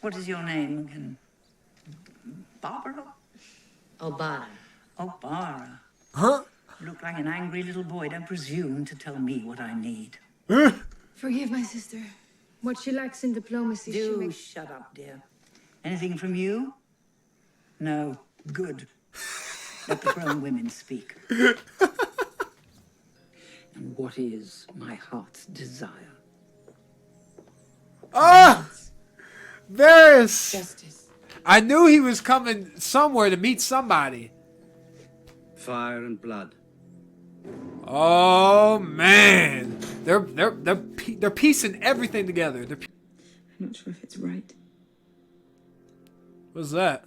What is your name again? Barbara? Obara. Obara. Huh? You look like an angry little boy. Don't presume to tell me what I need. Forgive my sister. What she lacks in diplomacy, she Do makes... shut up, dear. Anything from you? No. Good. Let the grown women speak. And what is my heart's desire? Ah! Varys! Justice. I knew he was coming somewhere to meet somebody. Fire and blood. Oh man, they're piecing everything together. I'm not sure if it's right. What's that?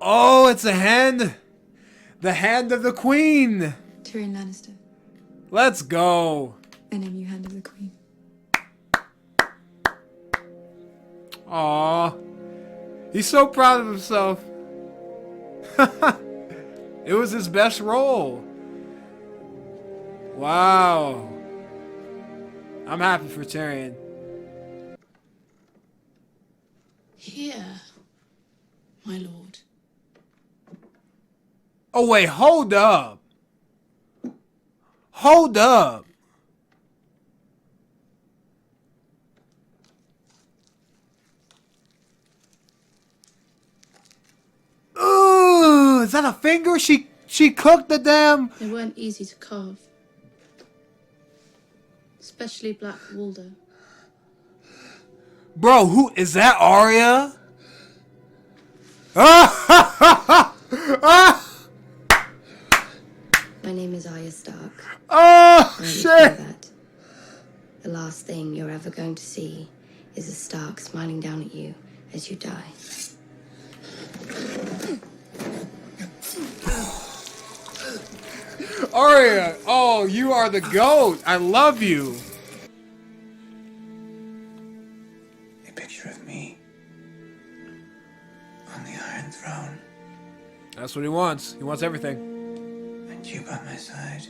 Oh, it's a hand. The hand of the queen. Tyrion Lannister. Let's go. I name you Hand of the Queen. Aw, he's so proud of himself. It was his best role. Wow. I'm happy for Tyrion. Here, my lord. Oh wait, hold up. Hold up. Ooh, is that a finger? She cooked the damn... They weren't easy to carve. Especially Black Waldo. Bro, who is that? Arya? Ah! My name is Arya Stark. Oh, And shit! that the last thing you're ever going to see is a Stark smiling down at you as you die. Arya, oh, you are the GOAT. I love you. A picture of me on the Iron Throne. That's what he wants. He wants everything. And you by my side.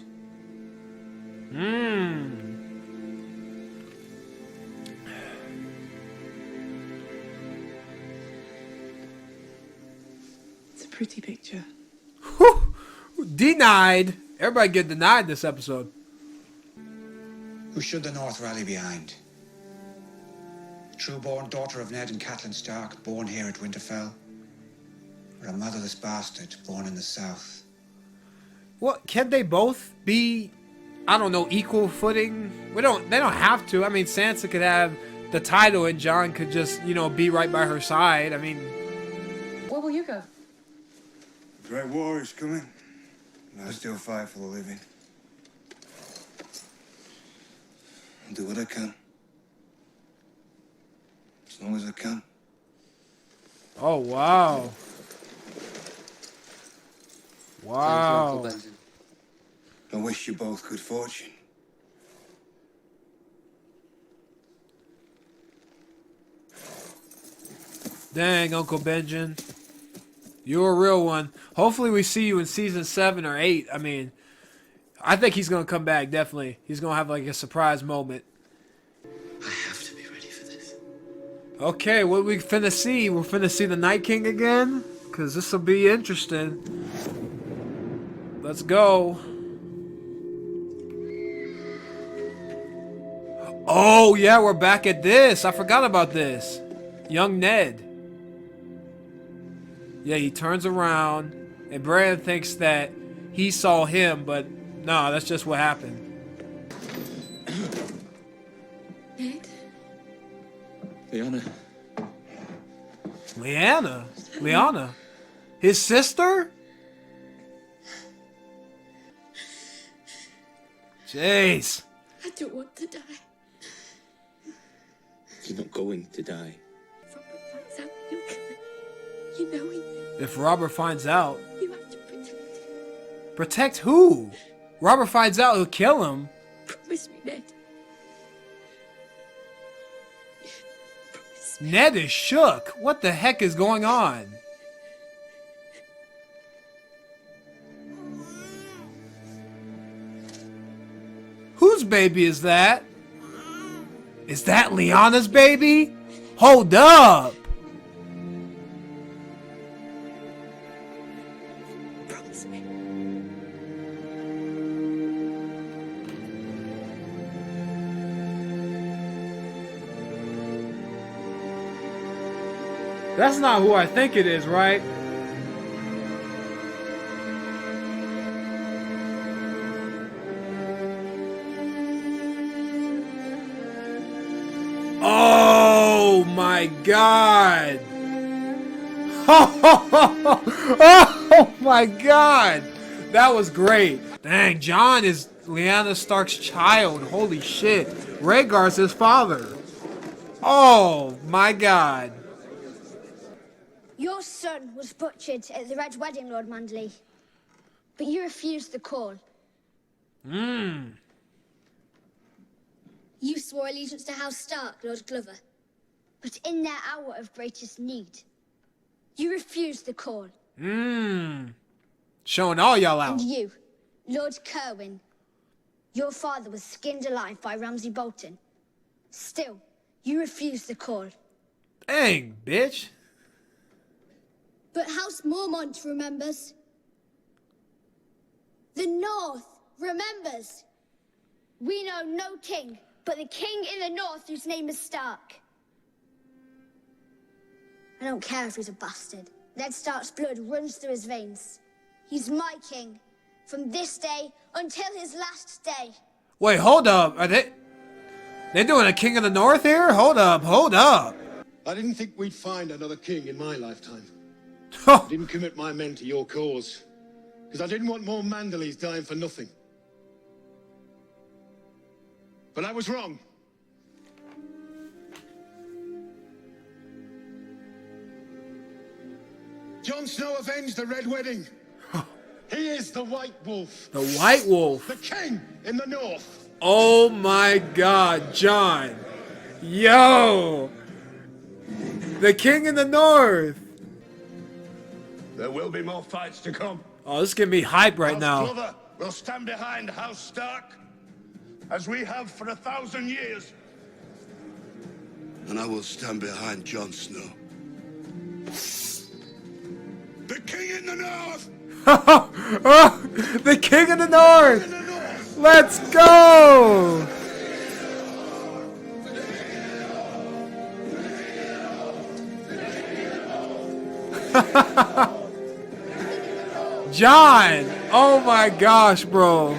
It's a pretty picture. Whew. Denied. Everybody get denied this episode. Who should the North rally behind? True-born daughter of Ned and Catelyn Stark, born here at Winterfell? Or a motherless bastard born in the South? What, can they both be, I don't know, equal footing? They don't have to. I mean, Sansa could have the title and Jon could just, you know, be right by her side. I mean, Where will you go? The Great War is coming. And I still fight for the living. I'll do what I can. As long as I can. oh wow. Wow. I wish you both good fortune. Dang, Uncle Benjen. You're a real one. Hopefully we see you in season 7 or 8. I mean, I think he's going to come back, definitely. He's going to have like a surprise moment. I have to be ready for this. Okay, what we finna see? We're finna see the Night King again? Because this will be interesting. Let's go. Oh, yeah, we're back at this. I forgot about this. Young Ned. Yeah, he turns around, and Bran thinks that he saw him, but no, that's just what happened. Ned? Lyanna? His sister? Jeez. I don't want to die. You're not going to die. Robert finds out you'll kill him. You know he will. If Robert finds out... You have to protect him. Protect who? Robert finds out he'll kill him. Promise me, Ned. Promise me. Ned is shook. What the heck is going on? Whose baby is that? Is that Lyanna's baby? Hold up. Promise me. That's not who I think it is, right? Oh my god! Oh my god! That was great. Dang, Jon is Lyanna Stark's child. Holy shit. Rhaegar's his father. Oh my god. Your son was butchered at the Red Wedding, Lord Manderley. But you refused the call. You swore allegiance to House Stark, Lord Glover. But in their hour of greatest need, you refused the call. Showing all y'all out. And you, Lord Kerwin, your father was skinned alive by Ramsay Bolton. Still, you refused the call. Dang, bitch. But House Mormont remembers. The North remembers. We know no king, but the king in the North whose name is Stark. I don't care if he's a bastard. Ned Stark's blood runs through his veins. He's my king, from this day until his last day. Wait, hold up. Are they doing a King of the North here? Hold up, hold up. I didn't think we'd find another king in my lifetime. I didn't commit my men to your cause, because I didn't want more Manderleys dying for nothing. But I was wrong. Jon Snow avenged the Red Wedding. He is the White Wolf. The White Wolf. The king in the North. Oh my god, Jon. Yo. The King in the North. There will be more fights to come. Oh, this is gonna be hype right House now. Glover will stand behind House Stark, as we have for 1,000 years. And I will stand behind Jon Snow. The King in the North! Oh, the King of the North! Let's go! Jon! Oh my gosh, bro.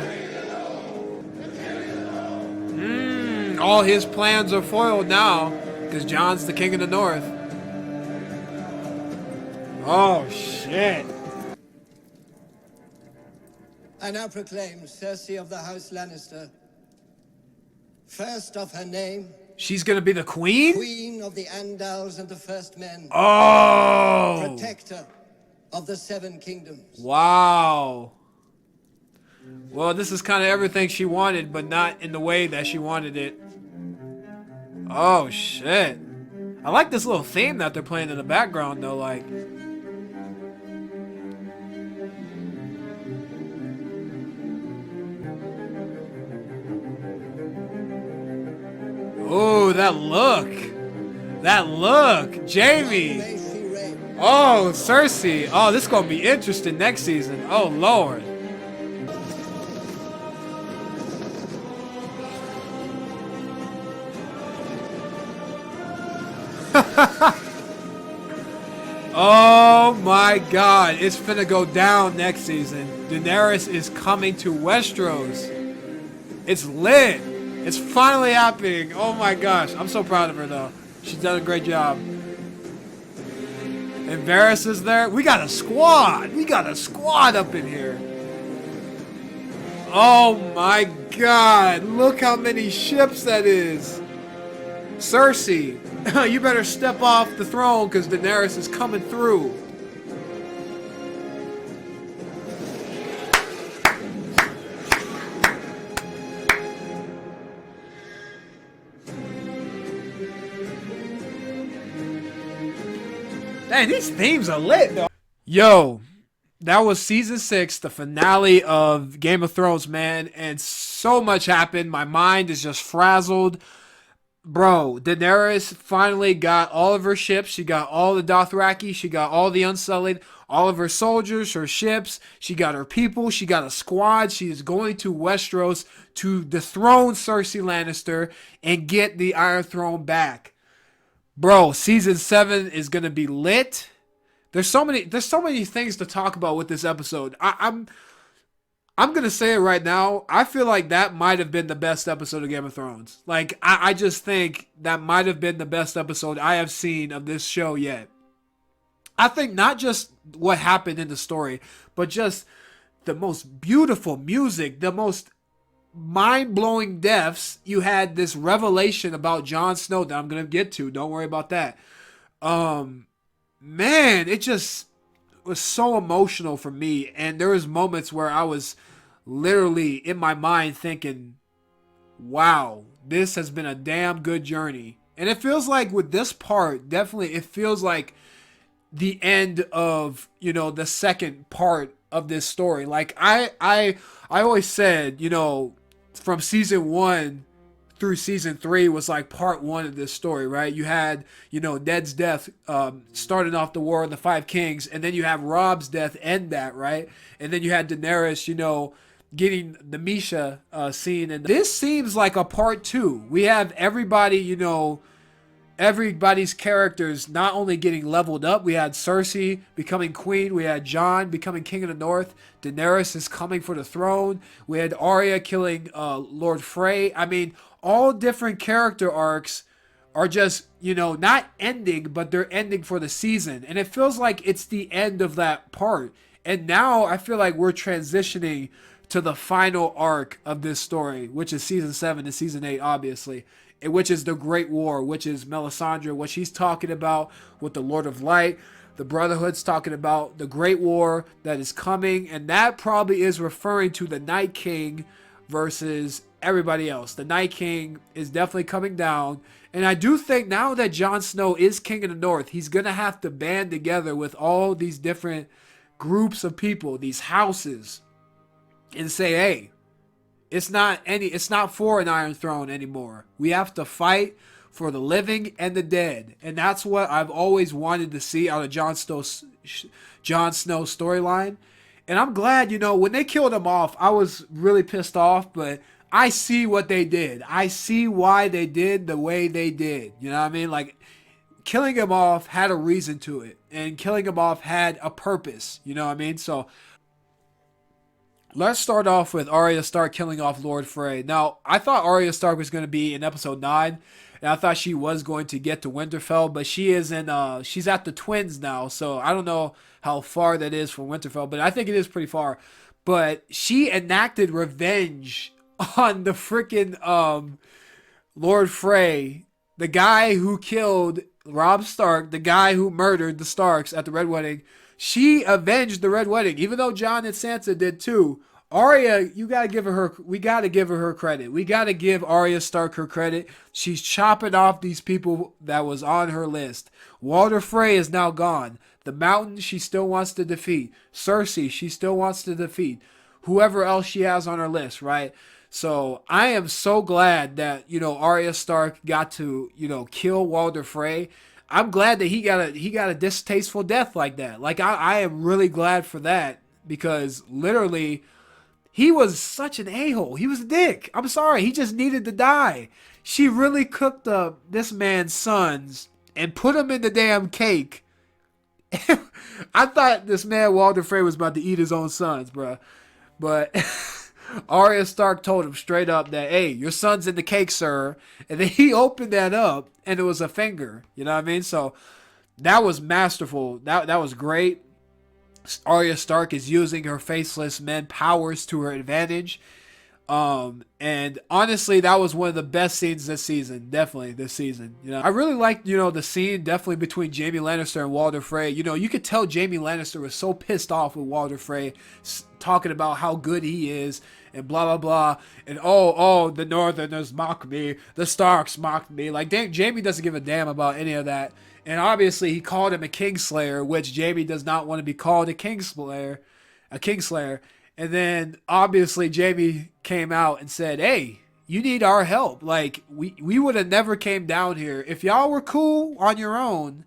All his plans are foiled now, because Jon's the King of the North. Oh, shit. I now proclaim Cersei of the House Lannister, first of her name. She's gonna be the queen? Queen of the Andals and the First Men. Oh! Protector of the Seven Kingdoms. Wow. Well, this is kind of everything she wanted, but not in the way that she wanted it. Oh, shit. I like this little theme that they're playing in the background, though, like... Oh, that look. That look. Jamie. Oh, Cersei. Oh, this is going to be interesting next season. Oh, Lord. Oh my god. It's finna go down next season. Daenerys is coming to Westeros. It's lit. It's finally happening. Oh my gosh. I'm so proud of her though. She's done a great job. And Varys is there. We got a squad. We got a squad up in here. Oh my god. Look how many ships that is. Cersei, you better step off the throne because Daenerys is coming through. Dang, these themes are lit, though. Yo, that was season 6, the finale of Game of Thrones, man. And so much happened. My mind is just frazzled. bro, Daenerys finally got all of her ships. She got all the Dothraki. She got all the Unsullied, all of her soldiers, her ships. She got her people. She got a squad. She is going to Westeros to dethrone Cersei Lannister and get the Iron Throne back. Bro, season 7 is gonna be lit. There's so many things to talk about with this episode. I'm gonna say it right now. I feel like that might have been the best episode of Game of Thrones. Like I just think that might have been the best episode I have seen of this show yet. I think not just what happened in the story, but just the most beautiful music, the most mind-blowing deaths. You had this revelation about Jon Snow that I'm gonna get to. Don't worry about that. Man, it just was so emotional for me, and there was moments where I was literally in my mind thinking, wow, this has been a damn good journey. And it feels like with this part, definitely it feels like the end of, the second part of this story. Like I always said, from season 1 through season 3 was like part 1 of this story, right? You had, Ned's death starting off the War of the Five Kings, and then you have Robb's death end that, right? And then you had Daenerys, getting the Misha scene. And this seems like a part 2. We have everybody, everybody's characters not only getting leveled up. We had Cersei becoming queen. We had Jon becoming king of the north. Daenerys is coming for the throne. We had Arya killing Lord Frey. I mean, all different character arcs are just, not ending, but they're ending for the season. And it feels like it's the end of that part. And now I feel like we're transitioning to the final arc of this story, which is season 7 and season 8, obviously, which is the Great War, which is Melisandre, what she's talking about with the Lord of Light. The Brotherhood's talking about the Great War that is coming, and that probably is referring to the Night King versus everybody else. The Night King is definitely coming down, and I do think now that Jon Snow is King of the North, he's going to have to band together with all these different groups of people, these houses, and say, hey, it's not for an Iron Throne anymore. We have to fight for the living and the dead. And that's what I've always wanted to see out of Jon Snow's storyline. And I'm glad, when they killed him off, I was really pissed off, but I see what they did. I see why they did the way they did. You know what I mean? Like, killing him off had a reason to it. And killing him off had a purpose. You know what I mean? So let's start off with Arya Stark killing off Lord Frey. Now, I thought Arya Stark was going to be in episode 9, and I thought she was going to get to Winterfell, but she's at the Twins now, so I don't know how far that is from Winterfell, but I think it is pretty far. But she enacted revenge on the freaking Lord Frey, the guy who killed Robb Stark, the guy who murdered the Starks at the Red Wedding. She avenged the Red Wedding, even though Jon and Sansa did too. Arya, we gotta give her credit. We gotta give Arya Stark her credit. She's chopping off these people that was on her list. Walder Frey is now gone. The Mountain, she still wants to defeat. Cersei, she still wants to defeat. Whoever else she has on her list, right? So I am so glad that, Arya Stark got to, kill Walder Frey. I'm glad that he got a distasteful death like that. Like, I am really glad for that, because literally he was such an a-hole. He was a dick. I'm sorry. He just needed to die. She really cooked up this man's sons and put them in the damn cake. I thought this man Walder Frey was about to eat his own sons, bro. But Arya Stark told him straight up that, hey, your son's in the cake, sir. And then he opened that up, and it was a finger. You know what I mean? So that was masterful. That was great. Arya Stark is using her faceless men powers to her advantage. And honestly, that was one of the best scenes this season. Definitely this season. I really liked, the scene definitely between Jaime Lannister and Walder Frey. You could tell Jaime Lannister was so pissed off with Walder Frey, talking about how good he is and blah, blah, blah. And oh, the Northerners mock me. The Starks mock me. Like, Jaime doesn't give a damn about any of that. And obviously, he called him a Kingslayer, which Jaime does not want to be called a Kingslayer. And then, obviously, Jaime came out and said, hey, you need our help. Like, we would have never came down here. If y'all were cool on your own,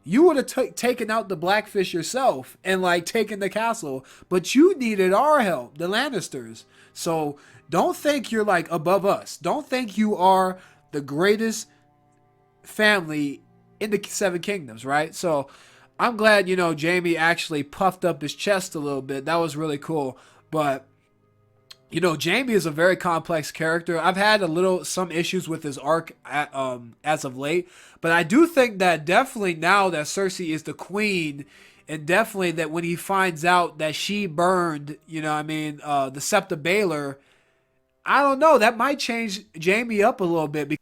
you would have taken out the Blackfish yourself and, like, taken the castle. But you needed our help, the Lannisters. So don't think you're, like, above us. Don't think you are the greatest family in the Seven Kingdoms, right? So I'm glad, you know, Jaime actually puffed up his chest a little bit. That was really cool. But, you know, Jaime is a very complex character. I've had some issues with his arc as of late, but I do think that definitely now that Cersei is the queen, and definitely that when he finds out that she burned, you know what I mean, the Sept of Baelor, I don't know, that might change Jaime up a little bit.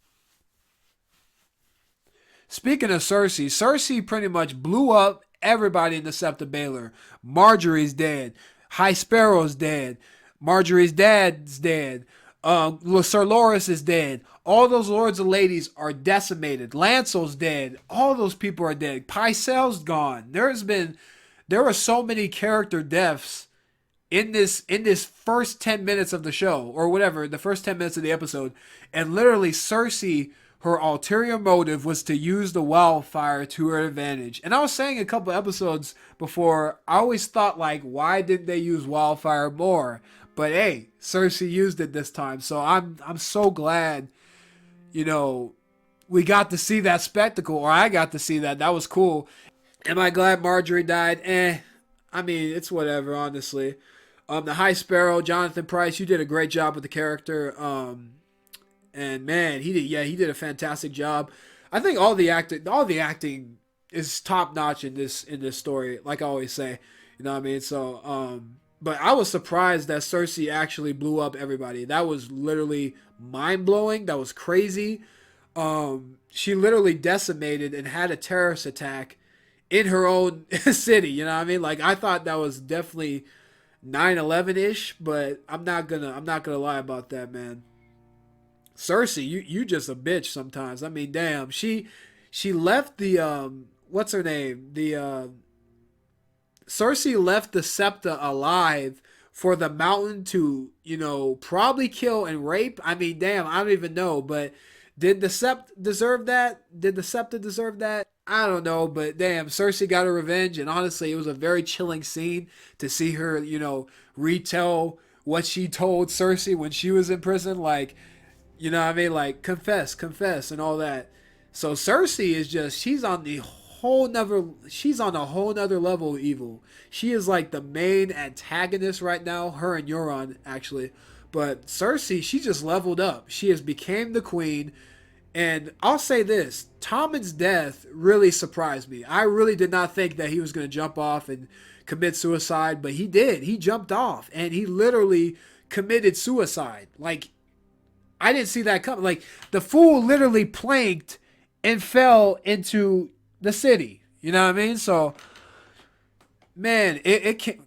Speaking of Cersei, Cersei pretty much blew up everybody in the Sept of Baelor. Marjorie's dead. High Sparrow's dead. Marjorie's dad's dead. Sir Loras is dead. All those lords and ladies are decimated. Lancel's dead. All those people are dead. Pycelle's gone. There were so many character deaths in this first 10 minutes of the show, or whatever, the first 10 minutes of the episode. And literally Cersei, her ulterior motive was to use the wildfire to her advantage. And I was saying a couple episodes before, I always thought, like, why didn't they use wildfire more? But hey, Cersei used it this time. So I'm so glad, you know, we got to see that spectacle, or I got to see that. That was cool. Am I glad Marjorie died? I mean, it's whatever, honestly. The High Sparrow, Jonathan Pryce, you did a great job with the character. And man, he did a fantastic job. I think all the acting is top notch in this story, like I always say. You know what I mean? So, but I was surprised that Cersei actually blew up everybody. That was literally mind-blowing. That was crazy. She literally decimated and had a terrorist attack in her own city. You know what I mean? Like, I thought that was definitely 9/11-ish, but I'm not gonna lie about that, man. Cersei, you just a bitch sometimes. I mean, damn, she left the what's her name? Cersei left the Septa alive for the Mountain to, you know, probably kill and rape. I mean, damn, I don't even know, but did the Septa deserve that? Did the Septa deserve that? I don't know, but damn, Cersei got her revenge, and honestly, it was a very chilling scene to see her, you know, retell what she told Cersei when she was in prison, like, you know what I mean? Like, confess, and all that. So Cersei is just, she's on a whole nother level of evil. She is like the main antagonist right now, her and Euron, actually. But Cersei, she just leveled up. She has became the queen. And I'll say this, Tommen's death really surprised me. I really did not think that he was going to jump off and commit suicide, but he did. He jumped off, and he literally committed suicide. Like, I didn't see that coming. Like, the fool literally planked and fell into the city. You know what I mean? So, man, it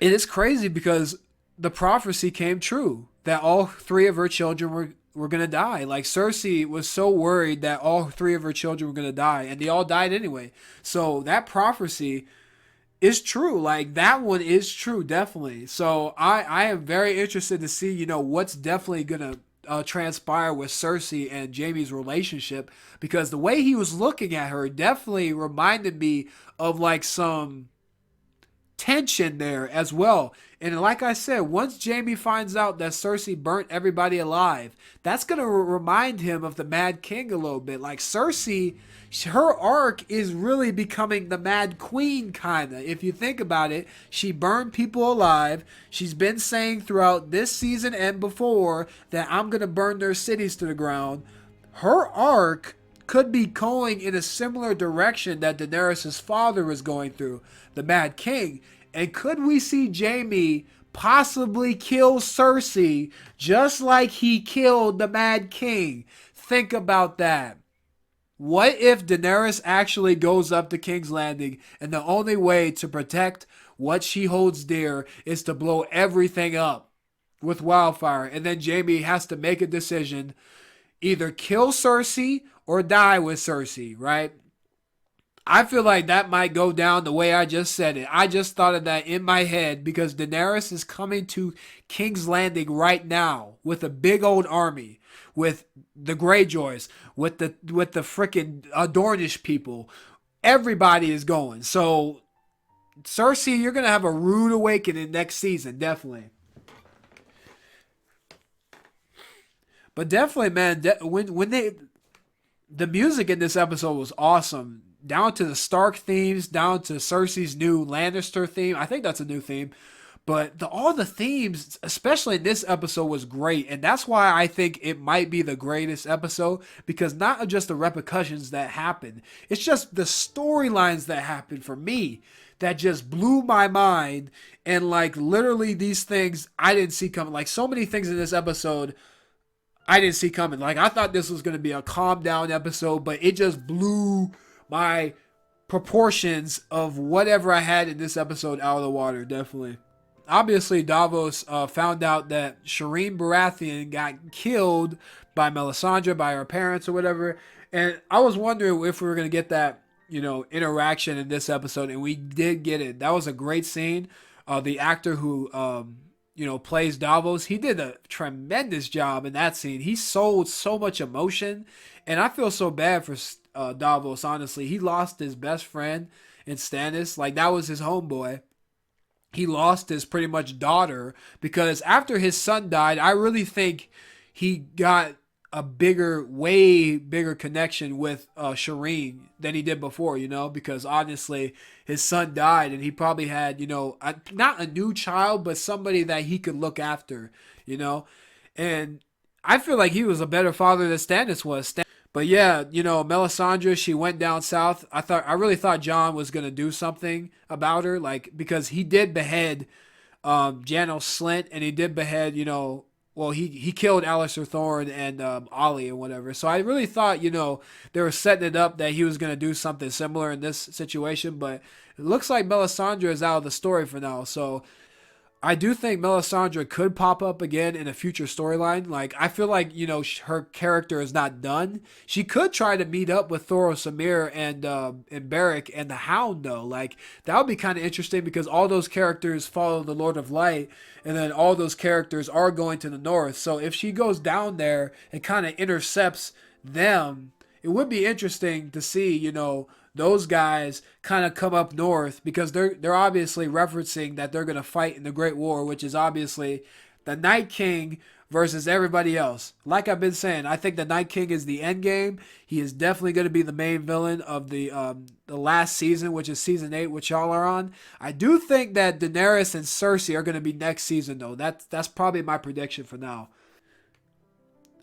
is crazy because the prophecy came true that all three of her children were going to die. Like, Cersei was so worried that all three of her children were going to die, and they all died anyway. So that prophecy is true. Like, that one is true, definitely. So I am very interested to see, you know, what's definitely going to transpire with Cersei and Jaime's relationship, because the way he was looking at her definitely reminded me of, like, some tension there as well. And like I said, once Jaime finds out that Cersei burnt everybody alive, that's going to remind him of the Mad King a little bit. Like, Cersei, her arc is really becoming the Mad Queen, kind of. If you think about it, she burned people alive. She's been saying throughout this season and before that I'm going to burn their cities to the ground. Her arc could be going in a similar direction that Daenerys' father was going through, the Mad King. And could we see Jaime possibly kill Cersei just like he killed the Mad King? Think about that. What if Daenerys actually goes up to King's Landing and the only way to protect what she holds dear is to blow everything up with wildfire, and then Jaime has to make a decision, either kill Cersei or die with Cersei, right? I feel like that might go down the way I just said it. I just thought of that in my head because Daenerys is coming to King's Landing right now with a big old army, with the Greyjoys, with the freaking Dornish people. Everybody is going. So Cersei, you're gonna have a rude awakening next season, definitely. But definitely, man, when they the music in this episode was awesome. Down to the Stark themes, down to Cersei's new Lannister theme. I think that's a new theme. But all the themes, especially in this episode, was great. And that's why I think it might be the greatest episode. Because not just the repercussions that happen. It's just the storylines that happen for me that just blew my mind. And like literally these things I didn't see coming. Like so many things in this episode I didn't see coming. Like I thought this was going to be a calm down episode. But it just blew my proportions of whatever I had in this episode out of the water, definitely. Obviously, Davos found out that Shireen Baratheon got killed by Melisandre, by her parents or whatever. And I was wondering if we were going to get that, interaction in this episode. And we did get it. That was a great scene. The actor who, plays Davos, he did a tremendous job in that scene. He sold so much emotion. And I feel so bad for Davos, honestly. He lost his best friend in Stannis. Like, that was his homeboy. He lost his pretty much daughter because after his son died, I really think he got a way bigger connection with Shireen than he did before, because honestly, his son died and he probably had, not a new child, but somebody that he could look after, and I feel like he was a better father than Stannis was. But yeah, Melisandre, she went down south. I really thought Jon was gonna do something about her, like because he did behead Janos Slynt, and he did behead, he killed Alistair Thorne and Ollie and whatever. So I really thought, they were setting it up that he was gonna do something similar in this situation, but it looks like Melisandre is out of the story for now. So I do think Melisandre could pop up again in a future storyline. Like, I feel like, her character is not done. She could try to meet up with Thoros Samir and Beric and the Hound, though. Like, that would be kind of interesting because all those characters follow the Lord of Light, and then all those characters are going to the north. So if she goes down there and kind of intercepts them, it would be interesting to see, those guys kind of come up north because they're obviously referencing that they're going to fight in the Great War, which is obviously the Night King versus everybody else. Like I've been saying, I think the Night King is the end game. He is definitely going to be the main villain of the last season, which is season 8, which y'all are on. I do think that Daenerys and Cersei are going to be next season, though. That's probably my prediction for now.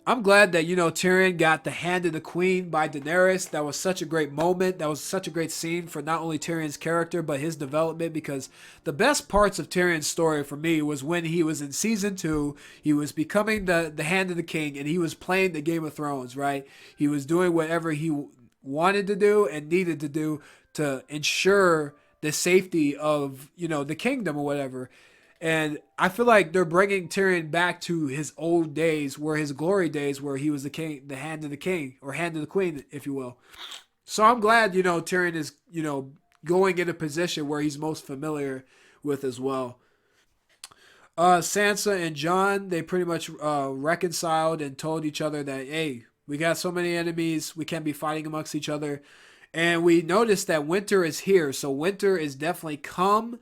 I'm glad that, Tyrion got the hand of the queen by Daenerys. That was such a great moment. That was such a great scene for not only Tyrion's character, but his development, because the best parts of Tyrion's story for me was when he was in season 2, he was becoming the hand of the king, and he was playing the Game of Thrones, right? He was doing whatever he wanted to do and needed to do to ensure the safety of, the kingdom or whatever. And I feel like they're bringing Tyrion back to his old days, where his glory days, where he was the king, the hand of the king, or hand of the queen, if you will. So I'm glad, Tyrion is, going in a position where he's most familiar with as well. Sansa and Jon, they pretty much reconciled and told each other that, hey, we got so many enemies, we can't be fighting amongst each other. And we noticed that winter is here, so winter is definitely come.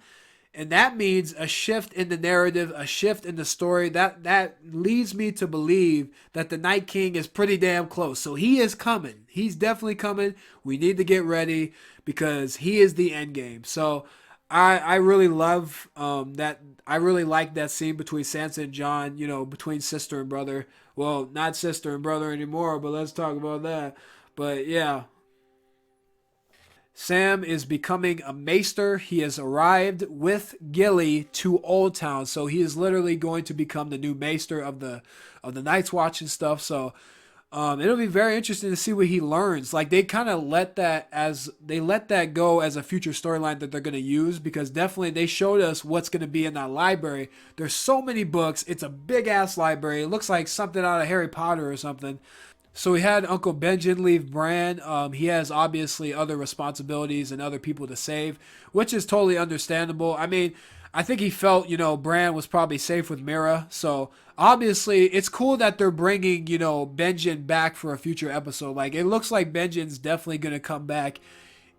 And that means a shift in the narrative, a shift in the story. That leads me to believe that the Night King is pretty damn close. So he is coming. He's definitely coming. We need to get ready because he is the end game. So I really love that. I really like that scene between Sansa and Jon, between sister and brother. Well, not sister and brother anymore, but let's talk about that. But yeah. Sam is becoming a maester. He has arrived with Gilly to Old Town, so he is literally going to become the new maester of the Night's Watch and stuff. So it'll be very interesting to see what he learns. Like, they kind of let that go as a future storyline that they're going to use, because definitely they showed us what's going to be in that library. There's so many books. It's a big ass library. It looks like something out of Harry Potter or something. So we had Uncle Benjen leave Bran. He has obviously other responsibilities and other people to save, which is totally understandable. I mean, I think he felt, Bran was probably safe with Mira. So obviously it's cool that they're bringing, Benjen back for a future episode. Like, it looks like Benjen's definitely going to come back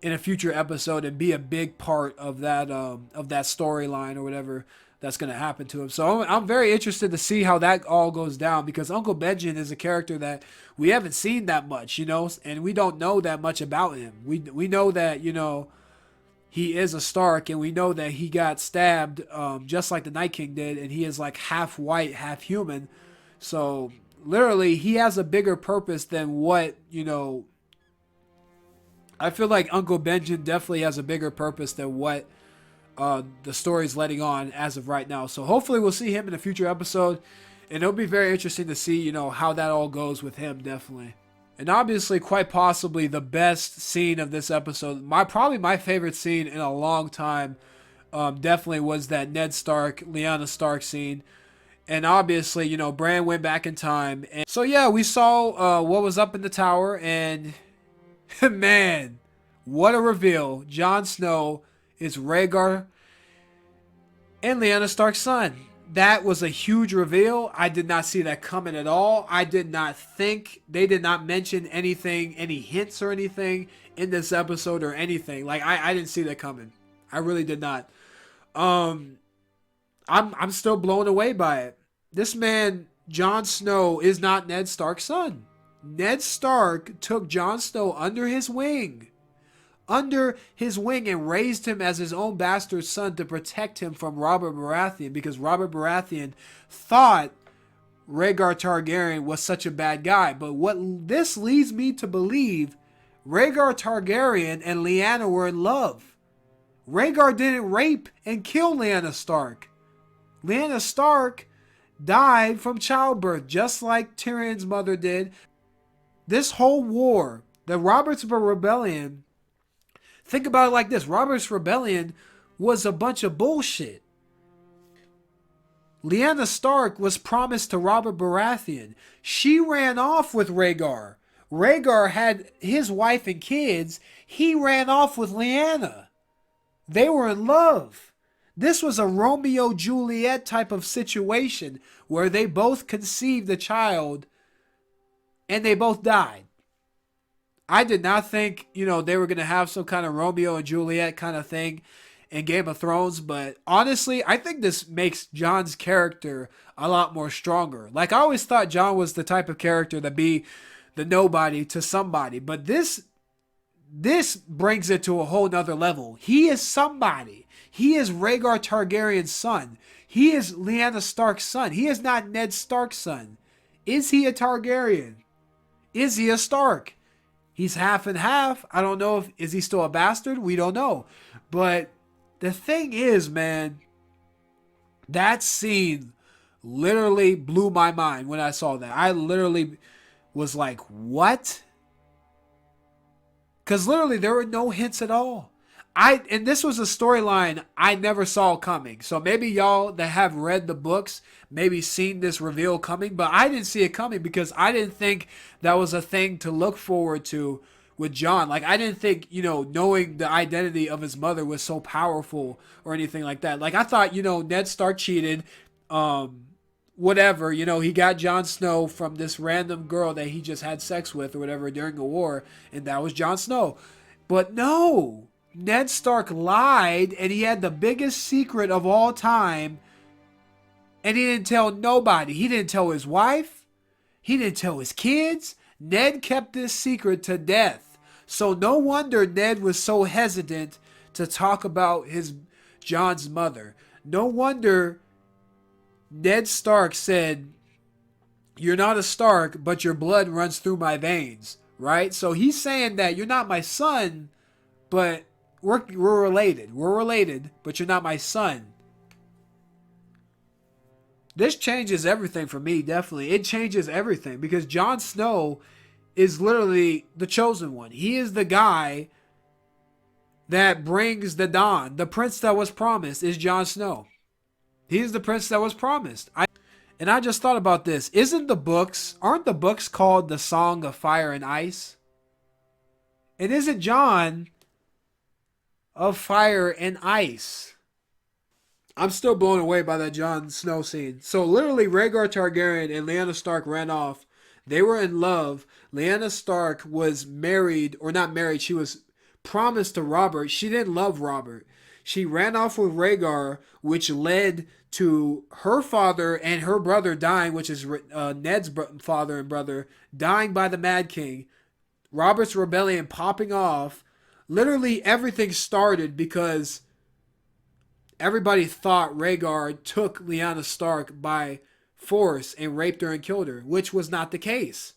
in a future episode and be a big part of that storyline or whatever that's going to happen to him. So I'm very interested to see how that all goes down, because Uncle Benjen is a character that we haven't seen that much, and we don't know that much about him. We know that, he is a Stark, and we know that he got stabbed just like the Night King did, and he is like half white, half human. So literally he has a bigger purpose than what, I feel like Uncle Benjen definitely has a bigger purpose than what the story's letting on as of right now. So hopefully we'll see him in a future episode, and it'll be very interesting to see, how that all goes with him, definitely. And obviously, quite possibly the best scene of this episode, probably my favorite scene in a long time, definitely was that Ned Stark, Lyanna Stark scene. And obviously, Bran went back in time. And so yeah, we saw what was up in the tower, and man, what a reveal. Jon Snow is Rhaegar and Lyanna Stark's son. That was a huge reveal. I did not see that coming at all. I did not think, they did not mention anything, any hints or anything in this episode or anything. Like, I didn't see that coming. I really did not. I'm still blown away by it. This man, Jon Snow, is not Ned Stark's son. Ned Stark took Jon Snow under his wing, and raised him as his own bastard son to protect him from Robert Baratheon, because Robert Baratheon thought Rhaegar Targaryen was such a bad guy. But what this leads me to believe, Rhaegar Targaryen and Lyanna were in love. Rhaegar didn't rape and kill Lyanna Stark. Lyanna Stark died from childbirth, just like Tyrion's mother did. This whole war, the Robert's Rebellion, think about it like this. Robert's Rebellion was a bunch of bullshit. Lyanna Stark was promised to Robert Baratheon. She ran off with Rhaegar. Rhaegar had his wife and kids. He ran off with Lyanna. They were in love. This was a Romeo-Juliet type of situation where they both conceived a child and they both died. I did not think, they were going to have some kind of Romeo and Juliet kind of thing in Game of Thrones. But honestly, I think this makes Jon's character a lot more stronger. Like, I always thought Jon was the type of character to be the nobody to somebody. But this brings it to a whole nother level. He is somebody. He is Rhaegar Targaryen's son. He is Lyanna Stark's son. He is not Ned Stark's son. Is he a Targaryen? Is he a Stark? He's half and half. I don't know is he still a bastard? We don't know. But the thing is, man, that scene literally blew my mind when I saw that. I literally was like, what? Because literally there were no hints at all. And this was a storyline I never saw coming. So maybe y'all that have read the books maybe seen this reveal coming, but I didn't see it coming because I didn't think that was a thing to look forward to with Jon. Like, I didn't think, knowing the identity of his mother was so powerful or anything like that. Like, I thought, Ned Stark cheated, whatever, he got Jon Snow from this random girl that he just had sex with or whatever during a war, and that was Jon Snow. But no, Ned Stark lied, and he had the biggest secret of all time, and he didn't tell nobody. He didn't tell his wife. He didn't tell his kids. Ned kept this secret to death. So no wonder Ned was so hesitant to talk about Jon's mother. No wonder Ned Stark said, "You're not a Stark, but your blood runs through my veins," right? So he's saying that you're not my son, but we're related. We're related, but you're not my son. This changes everything for me, definitely. It changes everything because Jon Snow is literally the chosen one. He is the guy that brings the dawn. The prince that was promised is Jon Snow. He is the prince that was promised. And I just thought about this. Aren't the books called The Song of Fire and Ice? And isn't Jon of fire and ice? I'm still blown away by that Jon Snow scene. So literally Rhaegar Targaryen and Lyanna Stark ran off. They were in love. Lyanna Stark was married, or not married, she was promised to Robert. She didn't love Robert. She ran off with Rhaegar, which led to her father and her brother dying, which is Ned's father and brother, dying by the Mad King. Robert's rebellion popping off. Literally everything started because everybody thought Rhaegar took Lyanna Stark by force and raped her and killed her, which was not the case.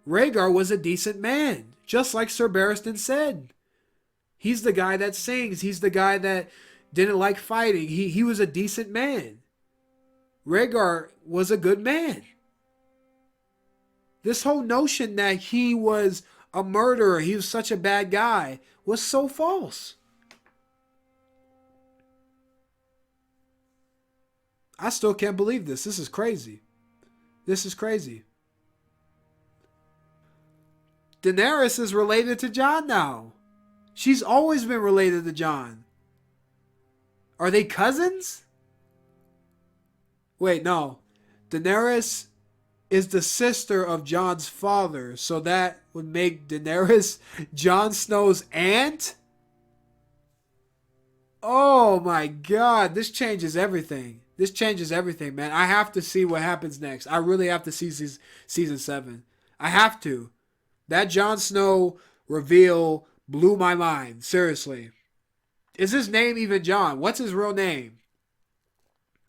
Rhaegar was a decent man, just like Sir Barristan said. He's the guy that sings. He's the guy that didn't like fighting. He was a decent man. Rhaegar was a good man. This whole notion that he was a murderer, he was such a bad guy, was so false. I still can't believe this. This is crazy. This is crazy. Daenerys is related to Jon now. She's always been related to Jon. Are they cousins? Wait, no. Daenerys is the sister of Jon's father, so that would make Daenerys Jon Snow's aunt? Oh my god, this changes everything. This changes everything, man. I have to see what happens next. I really have to see season 7. I have to. That Jon Snow reveal blew my mind. Seriously. Is his name even Jon? What's his real name?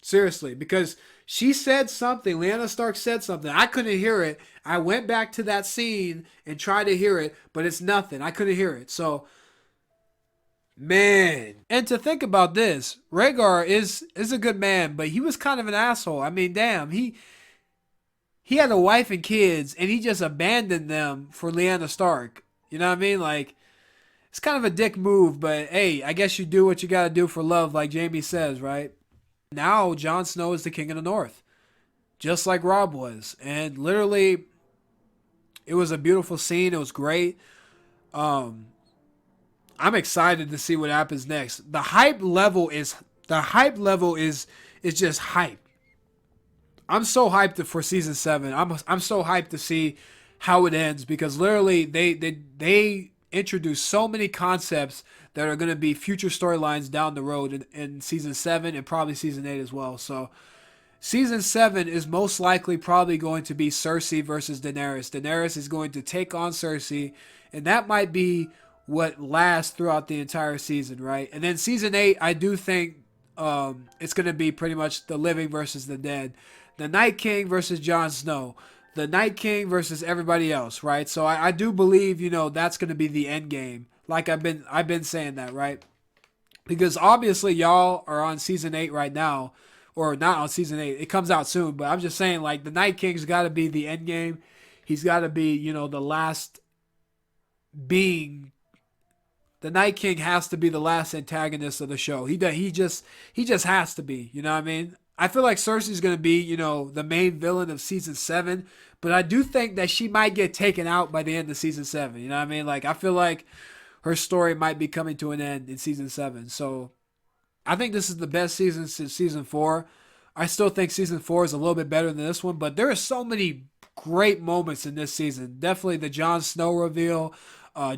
Seriously, because she said something. Lyanna Stark said something. I couldn't hear it. I went back to that scene and tried to hear it, but it's nothing. I couldn't hear it. So, man. And to think about this, Rhaegar is a good man, but he was kind of an asshole. I mean, damn, he had a wife and kids, and he just abandoned them for Lyanna Stark. You know what I mean? Like, it's kind of a dick move, but hey, I guess you do what you gotta do for love, like Jaime says, right? Now, Jon Snow is the king of the North, just like Robb was. And literally, it was a beautiful scene. It was great. I'm excited to see what happens next. The hype level is just hype. I'm so hyped for season 7. I'm so hyped to see how it ends, because literally they introduced so many concepts that are going to be future storylines down the road in season 7 and probably season 8 as well. So season 7 is most likely probably going to be Cersei versus Daenerys. Daenerys is going to take on Cersei, and that might be what lasts throughout the entire season, right? And then season 8, I do think it's going to be pretty much the living versus the dead. The Night King versus Jon Snow. The Night King versus everybody else, right? So I do believe, that's going to be the end game. Like I've been saying that, right? Because obviously y'all are on season 8 right now, or not on season 8. It comes out soon, but I'm just saying, like, the Night King's got to be the end game. He's got to be, the last being. The Night King has to be the last antagonist of the show. He just has to be. You know what I mean? I feel like Cersei's going to be, the main villain of season 7, but I do think that she might get taken out by the end of season 7. You know what I mean? Like, I feel like her story might be coming to an end in season 7. So I think this is the best season since season 4. I still think season 4 is a little bit better than this one, but there are so many great moments in this season. Definitely the Jon Snow reveal,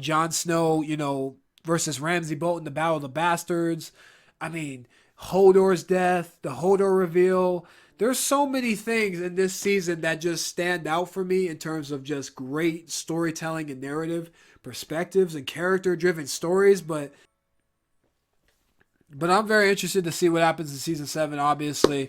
Jon Snow, versus Ramsay Bolton, the Battle of the Bastards. I mean, Hodor's death, the Hodor reveal. There's so many things in this season that just stand out for me in terms of just great storytelling and narrative perspectives and character-driven stories. But I'm very interested to see what happens in season 7, obviously.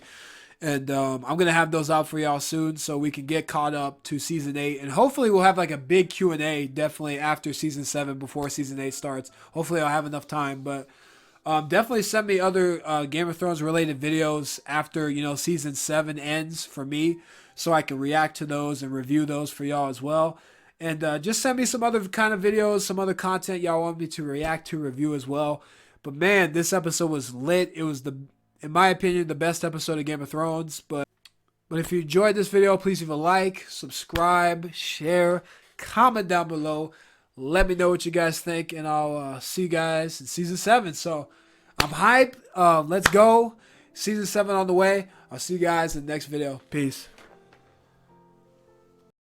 And I'm going to have those out for y'all soon so we can get caught up to season 8. And hopefully we'll have like a big Q&A definitely after season 7 before season 8 starts. Hopefully I'll have enough time. But definitely send me other Game of Thrones related videos after, season 7 ends for me, so I can react to those and review those for y'all as well. And just send me some other kind of videos, some other content y'all want me to react to, review as well. But man, this episode was lit. It in my opinion, the best episode of Game of Thrones. But if you enjoyed this video, please leave a like, subscribe, share, comment down below. Let me know what you guys think, and I'll see you guys in Season 7. So I'm hyped. Let's go. Season 7 on the way. I'll see you guys in the next video. Peace.